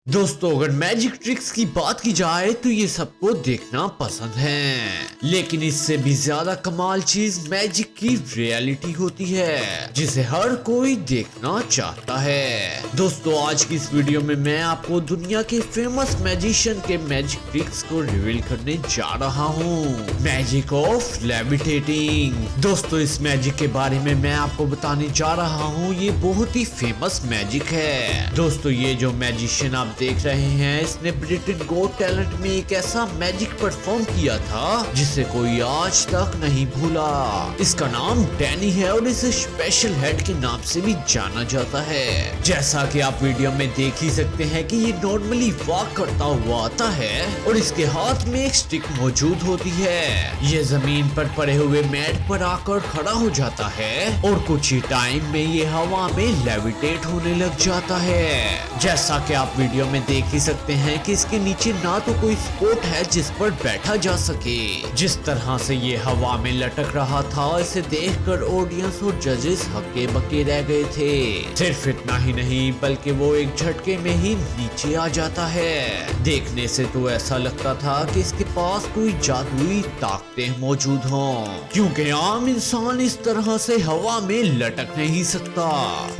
दोस्तों, अगर magic tricks की बात की जाए तो ये सबको देखना पसंद है, लेकिन इससे भी ज्यादा कमाल चीज मैजिक की रियलिटी होती है जिसे हर कोई देखना चाहता है। दोस्तों, आज की इस वीडियो में मैं आपको दुनिया के फेमस मैजिशियन के मैजिक ट्रिक्स को रिवील करने जा रहा हूँ। Magic of levitating. दोस्तों, इस मैजिक के बारे में मैं आपको बताने जा रहा हूँ। ये बहुत ही फेमस मैजिक है। दोस्तों, ये जो मैजिशियन आप देख रहे हैं, इसने ब्रिटेन गॉट टैलेंट में एक ऐसा मैजिक परफॉर्म किया था जिसे कोई आज तक नहीं भूला। इसका नाम डैनी है और इसे स्पेशल हेड के नाम से भी जाना जाता है। जैसा कि आप वीडियो में देख ही सकते हैं कि ये नॉर्मली वॉक करता हुआ आता है और इसके हाथ में एक स्टिक मौजूद होती है। ये जमीन पर पड़े हुए मैट पर आकर खड़ा हो जाता है और कुछ ही टाइम में ये हवा में लेविटेट होने लग जाता है। जैसा कि आप वीडियो में देख ही सकते हैं कि इसके नीचे ना तो कोई सपोर्ट है जिस पर बैठा जा सके। जिस तरह से ये हवा में लटक रहा था, इसे देखकर ऑडियंस और जजेस हक्के बक्के रह गए थे। सिर्फ इतना ही नहीं बल्कि वो एक झटके में ही नीचे आ जाता है। देखने से तो ऐसा लगता था कि इसके पास कोई जादुई ताकतें मौजूद हों, क्योंकि आम इंसान इस तरह से हवा में लटक नहीं सकता।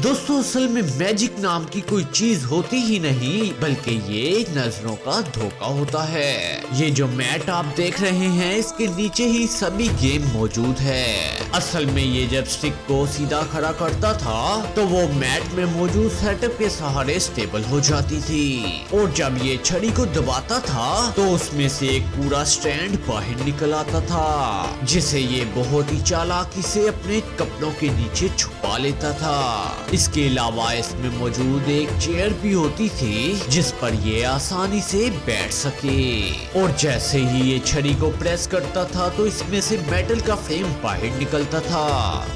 दोस्तों, असल में मैजिक नाम की कोई चीज होती ही नहीं, बल्कि ये नजरों का धोखा होता है। ये जो मैट आप देख रहे हैं, इसके नीचे ही सभी गेम मौजूद है। असल में ये जब स्टिक को सीधा खड़ा करता था तो वो मैट में मौजूद सेटअप के सहारे स्टेबल हो जाती थी, और जब ये छड़ी को दबाता था तो उसमें से एक पूरा स्टैंड बाहर निकल आता था, जिसे ये बहुत ही चालाकी से अपने कपड़ों के नीचे छुपा लेता था। इसके अलावा इसमें मौजूद एक चेयर भी होती थी जिस पर ये आसानी से बैठ सके, और जैसे ही ये छड़ी को प्रेस करता था तो इसमें से मेटल का फ्रेम बाहर निकलता था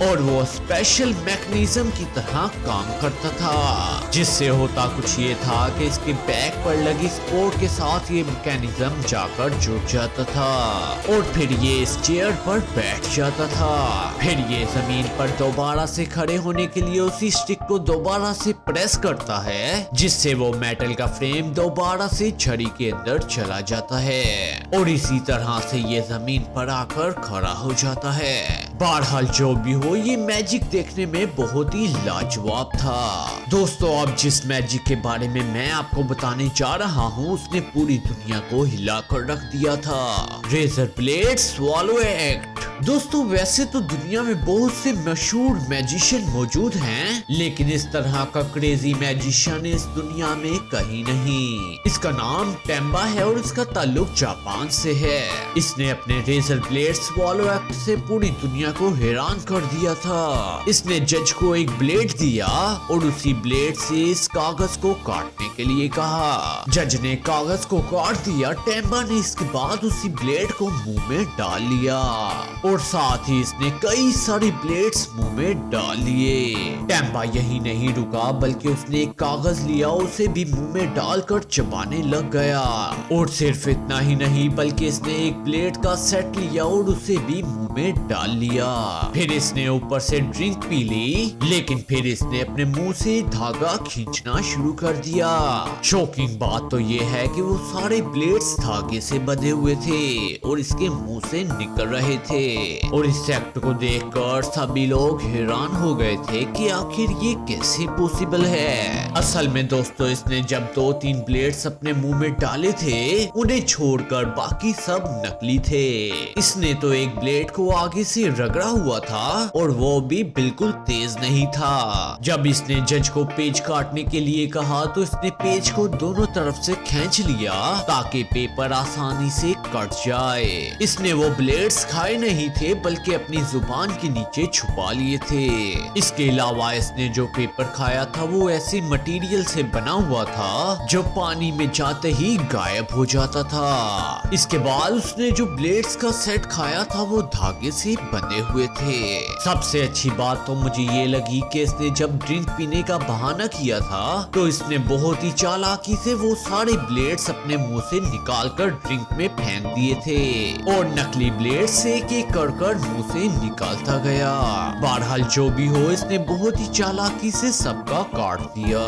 और वो स्पेशल मैकेनिज्म की तरह काम करता था। जिससे होता कुछ ये था कि इसके बैक पर लगी सपोर्ट के साथ ये मैकेनिज्म जाकर जुड़ जाता था और फिर ये इस चेयर पर बैठ जाता था। फिर ये जमीन पर दोबारा से खड़े होने के लिए उसी स्टिक को दोबारा से प्रेस करता है, जिससे वो मेटल का फ्रेम दोबारा से छड़ी के अंदर चला जाता है और इसी तरह से ये जमीन पर आकर खड़ा हो जाता है। बहरहाल जो भी हो, ये मैजिक देखने में बहुत ही लाजवाब था। दोस्तों, अब जिस मैजिक के बारे में मैं आपको बताने जा रहा हूँ, उसने पूरी दुनिया को हिला कर रख दिया था। Razor blade swallow act. दोस्तों, वैसे तो दुनिया में बहुत से मशहूर मैजिशियन मौजूद हैं, लेकिन इस तरह का क्रेजी मैजिशियन इस दुनिया में कहीं नहीं। इसका नाम टेम्बा है और इसका ताल्लुक जापान से है। इसने अपने रेजर ब्लेड स्वॉलो एक्ट से पूरी दुनिया को हैरान कर दिया था। इसने जज को एक ब्लेड दिया और उसी ब्लेड से इस कागज को काटने के लिए कहा। जज ने कागज को काट दिया। टेम्बा ने इसके बाद उसी ब्लेड को मुंह में डाल लिया और साथ ही इसने कई सारी ब्लेड्स मुंह में डाल लिए। टेम्बा यही नहीं रुका, बल्कि उसने एक कागज लिया, उसे भी मुंह में डालकर चबाने लग गया। और सिर्फ इतना ही नहीं बल्कि इसने एक ब्लेड का सेट लिया और उसे भी मुंह में डाल लिया। फिर इसने ऊपर से ड्रिंक पी ली, लेकिन फिर इसने अपने मुंह से धागा खींचना शुरू कर दिया। शॉकिंग बात तो ये है कि वो सारे ब्लेड्स धागे से बंधे हुए थे और इसके मुंह से निकल रहे थे, और इस एक्ट को देखकर सभी लोग हैरान हो गए थे कि आखिर ये कैसे पॉसिबल है। असल में दोस्तों, इसने जब 2-3 ब्लेड्स अपने मुंह में डाले थे, उन्हें छोड़कर बाकी सब नकली थे। इसने तो एक ब्लेड को आगे से रगड़ा हुआ था और वो भी बिल्कुल तेज नहीं था। जब इसने जज को पेज काटने के लिए कहा तो इसने पेज को दोनों तरफ से खींच लिया ताकि पेपर आसानी से कट जाए। इसने वो ब्लेड्स खाए नहीं थे बल्कि अपनी जुबान के नीचे छुपा लिए थे। इसके अलावा इसने जो पेपर खाया था वो ऐसे मटेरियल से बना हुआ था जो पानी में जाते ही गायब हो जाता था। इसके बाद उसने जो ब्लेड्स का सेट खाया था वो धागे से बंधे हुए थे। सबसे अच्छी बात तो मुझे ये लगी कि इसने जब ड्रिंक पीने का बहाना किया था तो इसने बहुत ही चालाकी से वो सारे ब्लेड्स अपने मुंह से निकालकर ड्रिंक में फेंक दिए थे और नकली ब्लेड से एक एक कर मुंह से निकालता गया। बहरहाल जो भी हो, इसने बहुत ही चालाकी से सबका काट दिया।